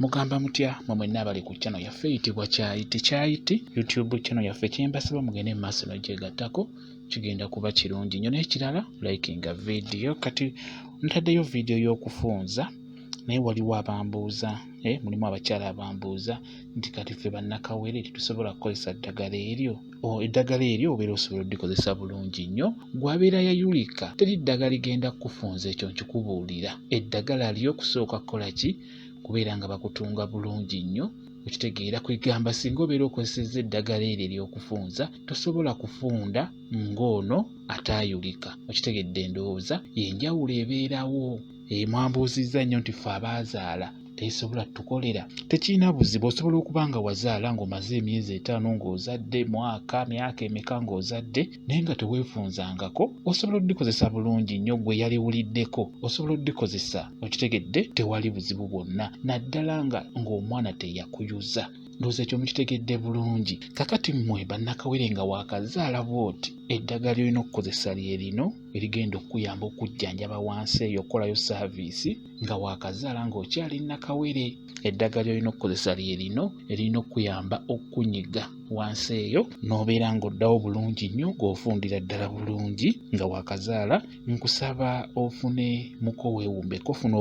Mugamba mutya mwenna abali ku channel yaffe eyitibwa Kyayiti YouTube channel yaffe kyembasaba mugende mu maaso n'ogyegattako kigenda kuba kirungi nnyo n'ekirala likinga video kati ntaddeyo video y'okufunza naye waliwo abambuuza mulimu abakyala abambuuza nti kati ffe bannakawere tetusobola kukozesa eddagala eryo obeera osobola oddikozesa bulungi nnyo gwabeera yayulika teri ddagala ligenda kukufunza ekyo nkikubuulira eddagala lyo kusooka kukola ki kubeera nga bakutunga bulungi nnyo okitegeera kwegamba singa obeera okozesezza eddagala eryo ery'okufunza tosobola kufunda ng'ono ataayulika okitegedde ndowooza yenjawulo ebeerawo mwambuuzizza nnyo nti ffe abaazaala tesobola tukolera tekirina buzibu osobola okuba nga wazaala ng'omaze emyezi 5 ng'ozadde myaka emeka ng'ozadde naye nga teweefunzangako osobola oddikozesa bulungi nnyo gwe yaliwuliddeko osobola oddikozesa okitegedde tewali buzibu bwonna naddala ng'omwana teyakuyuza ndowooza ekyo mukitegedde bulungi kakati mmwe bannakawere nga waakazaala bw'oti eddagala ly'olina okukozesa lye lino erigenda okuyamba okujjanjaba wansi eyo okukolayo saaviisi nga waakazaala ng'okyali nakawere eddagala ly'olina okukozesa lye lino erina okuyamba okunyiga wansi eyo n'obeera ng'oddawo bulungi nnyo ng'ofundira ddala bulungi nga waakazaala nkusaba ofune muko weewumbeko ofuna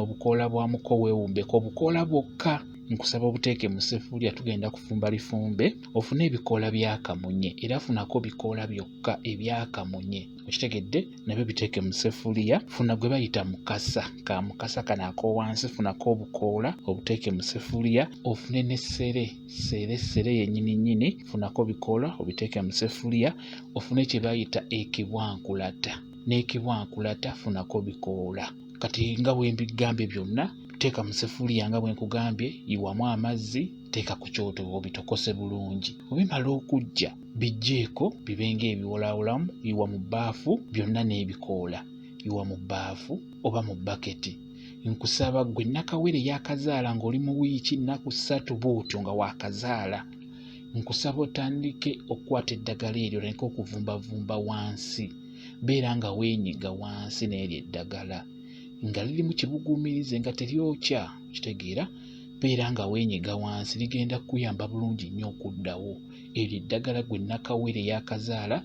obukoola bwa muko weewumbeko obukoola bwokka nkusaba obuteeke mu seffuliya tugenda kufumba lifumbe ofune ebikoola by'akamunye era funako bikoola byokka ebyakamunye okitegedde nabyo biteeke mu seffuliya funa gwe bayita mukasa kano ak'owansi funako obukoola obuteeke mu seffuliya ofune n'essere yennyini funako bikoola obiteeke mu seffuliya ofune kye bayita ekibwankulata n'ekibwankulata funako bikoola kati nga bwe mbigambye byonna teeka mu seffuliya nga bwe nkugambye yiwamu amazzi teeka ku kyoto obitokose bulungi obimala okujja bijjeeko bibenga ebiwolawolamu yiwa mu bbaafu byonna n'ebikoola yiwa mu bbaafu oba mu baketi nkusaba gwe nakawere yaakazaala ng'oli mu wiiki nnaku 3 bw'otyo nga waakazaala nkusaba otandike okukwata eddagala eryo oleke okuvumbavumba wansi beera nga weenyiga wansi n'eryo eddagala nga lirimu kibuguumirize nga teryokya kitegeera beera nga weenyiga wansi ligenda kuyamba bulungi nnyo okuddawo eryo eddagala gwe nakawere yaakazaala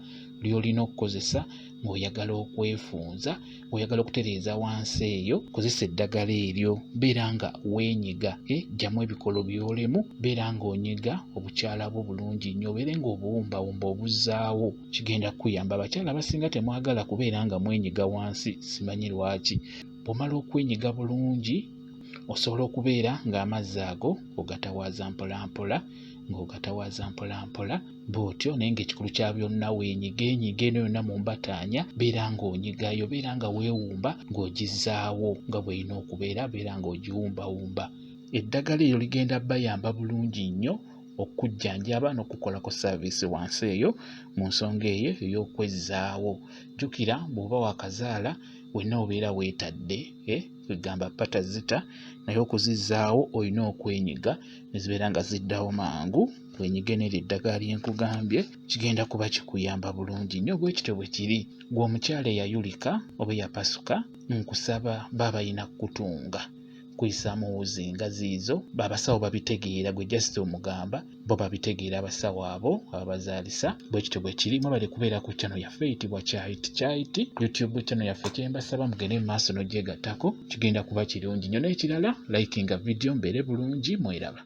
ly'olina okukozesa ng'oyagala okwefunza ng'oyagala okutereeza wansi eyo kozesa eddagala eryo beera nga weenyiga gyamu ebikolo byolemu beera ng'onyiga obukyala bwo bulungi nnyo obeere ng'obuwumbawumba obuzzaawo kigenda kuyamba abakyala abasinga temwagala kubeera nga mwenyiga wansi simanyi lwaki bw'omala okwenyiga bulungi osobola okubeera ng'amazzi ago ogatawaaza mpolampola bw'otyo naye ng'ekikulu kya byonna weenyiga eno yonna mu mbataanya beera ng'onyigayo beera nga weewumba ng'ogizzaawo nga bw'erina okubeera beera ng'ogiwumbawumba eddagala eryo ligenda bayamba bulungi nnyo okujjanjaba n'okukolako saaviisi wansi eyo mu nsonga eyo ey'okwezzaawo jjukira bw'oba waakazaala wenna obeera weetadde kwegamba pata zita naye okuzizzaawo olina okwenyiga ne zibeera nga ziddawo mangu wenyige n'eryo eddagala lye nkugambye kigenda kuba kikuyamba bulungi nnyo bwe kityo bwe kiri gw'omukyala eyayulika oba eyapasuka nkusaba baba yina kutunga kuyisa mu wuzi nga ziizo abasawo babitegeera gwe jasita omugamba bo babitegeera abasawo abo ababazaalisa bwe kityo bwe kiri mwebale kubeera ku channel yaffe eyitibwa Kyayiti YouTube channel yaffe kyembasaba mugende mu maaso n'ogyegattako kigenda kuba kirungi nnyo n'ekirala likinga video mbeere bulungi mweraba.